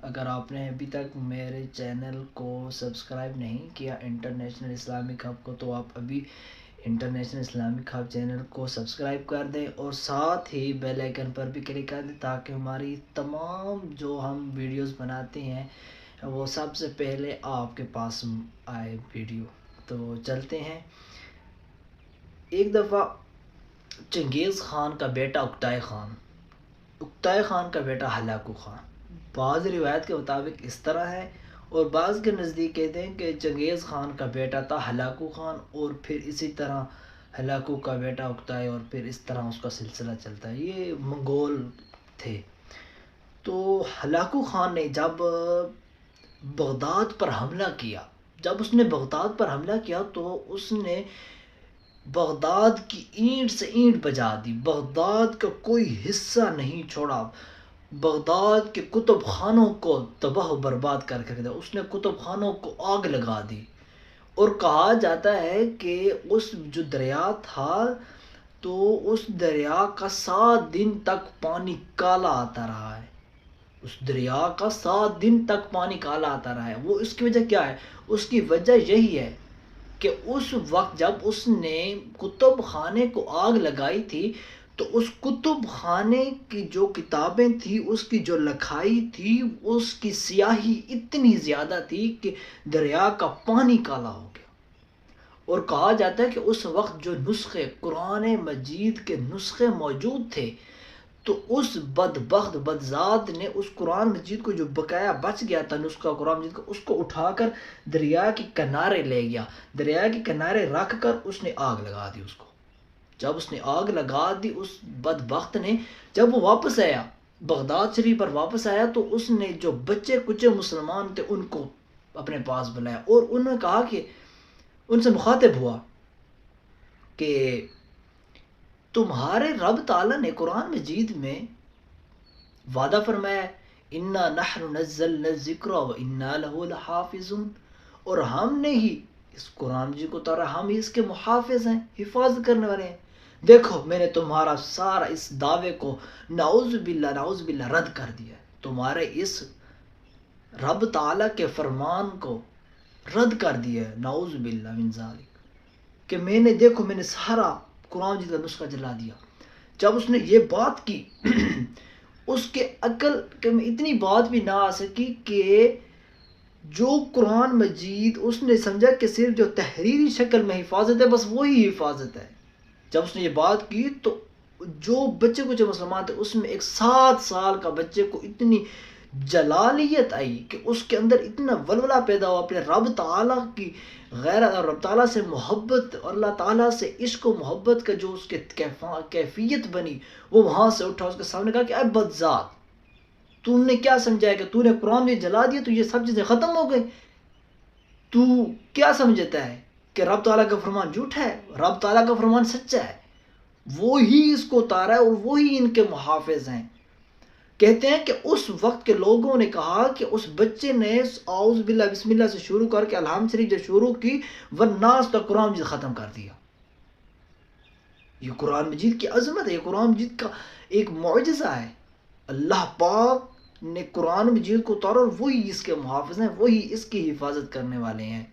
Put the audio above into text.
اگر آپ نے ابھی تک میرے چینل کو سبسکرائب نہیں کیا انٹرنیشنل اسلامک ہب کو، تو آپ ابھی انٹرنیشنل اسلامک ہب چینل کو سبسکرائب کر دیں اور ساتھ ہی بیل آئیکن پر بھی کلک کر دیں تاکہ ہماری تمام جو ہم ویڈیوز بناتے ہیں وہ سب سے پہلے آپ کے پاس آئے ویڈیو۔ تو چلتے ہیں۔ ایک دفعہ چنگیز خان کا بیٹا اکتائے خان کا بیٹا ہلاکو خان، بعض روایت کے مطابق اس طرح ہے اور بعض کے نزدیک کہتے ہیں کہ چنگیز خان کا بیٹا تھا ہلاکو خان، اور پھر اسی طرح ہلاکو کا بیٹا اکتائے، اور پھر اس طرح اس کا سلسلہ چلتا ہے۔ یہ منگول تھے۔ تو ہلاکو خان نے جب بغداد پر حملہ کیا، تو اس نے بغداد کی اینٹ سے اینٹ بجا دی، بغداد کا کوئی حصہ نہیں چھوڑا، بغداد کے کتب خانوں کو تباہ و برباد کر کے دیا، اس نے کتب خانوں کو آگ لگا دی۔ اور کہا جاتا ہے کہ اس جو دریا تھا تو اس دریا کا 7 دن تک پانی کالا آتا رہا ہے، اس دریا کا 7 دن تک پانی کالا آتا رہا ہے۔ وہ اس کی وجہ کیا ہے؟ اس کی وجہ یہی ہے کہ اس وقت جب اس نے کتب خانے کو آگ لگائی تھی تو اس کتب خانے کی جو کتابیں تھی، اس کی جو لکھائی تھی، اس کی سیاہی اتنی زیادہ تھی کہ دریا کا پانی کالا ہو گیا۔ اور کہا جاتا ہے کہ اس وقت جو نسخے قرآن مجید کے نسخے موجود تھے تو اس بدبخت بدذات نے اس قرآن مجید کو جو بقایا بچ گیا تھا نسخہ قرآن مجید کا، اس کو اٹھا کر دریا کے کنارے لے گیا، دریا کے کنارے رکھ کر اس نے آگ لگا دی اس کو۔ جب اس نے آگ لگا دی اس بدبخت نے، جب وہ واپس آیا بغداد شریف پر واپس آیا تو اس نے جو بچے کچے مسلمان تھے ان کو اپنے پاس بلایا اور انہوں نے کہا کہ ان سے مخاطب ہوا کہ تمہارے رب تعالیٰ نے قرآن مجید میں وعدہ فرمایا اِنَّا نَحْنُ نَزَّلْنَا الذِّكْرَ وَإِنَّا لَهُ لَحَافِظُونَ، اور ہم نے ہی اس قرآن مجید کو اتارا، ہم ہی اس کے محافظ ہیں، حفاظت کرنے والے ہیں۔ دیکھو میں نے تمہارا سارا اس دعوے کو نعوذ باللہ رد کر دیا، تمہارے اس رب تعالیٰ کے فرمان کو رد کر دیا، نعوذ باللہ من ذالک، کہ میں نے دیکھو میں نے سارا قرآن مجید کا نسخہ جلا دیا۔ جب اس نے یہ بات کی اس کے عقل کہ میں اتنی بات بھی نہ آ سکی کہ جو قرآن مجید اس نے سمجھا کہ صرف جو تحریری شکل میں حفاظت ہے بس وہی حفاظت ہے۔ جب اس نے یہ بات کی تو جو بچے کچھ مسلمان تھے اس میں ایک 7 سال کا بچے کو اتنی جلالیت آئی کہ اس کے اندر اتنا ولولہ پیدا ہوا اپنے رب تعالیٰ کی غیرت اور رب تعالیٰ سے محبت اور اللہ تعالیٰ سے عشق و محبت کا جو اس کے کیفیت بنی، وہ وہاں سے اٹھا، اس کے سامنے کہا کہ اے بدذات، تو نے کیا سمجھا ہے کہ تو نے قرآن میں جلا دیا تو یہ سب چیزیں ختم ہو گئی؟ تو کیا سمجھتا ہے کہ رب تعالیٰ کا فرمان جھوٹا ہے؟ رب تعالیٰ کا فرمان سچا ہے، وہی اس کو اتارا ہے اور وہی ان کے محافظ ہیں۔ کہتے ہیں کہ اس وقت کے لوگوں نے کہا کہ اس بچے نے اعوذ باللہ بسم اللہ سے شروع کر کے الحمد شریف جو شروع کی والناس تک قرآن مجید ختم کر دیا۔ یہ قرآن مجید کی عظمت ہے، یہ قرآن مجید کا ایک معجزہ ہے۔ اللہ پاک نے قرآن مجید کو اتارا اور وہی اس کے محافظ ہیں، وہی اس کی حفاظت کرنے والے ہیں۔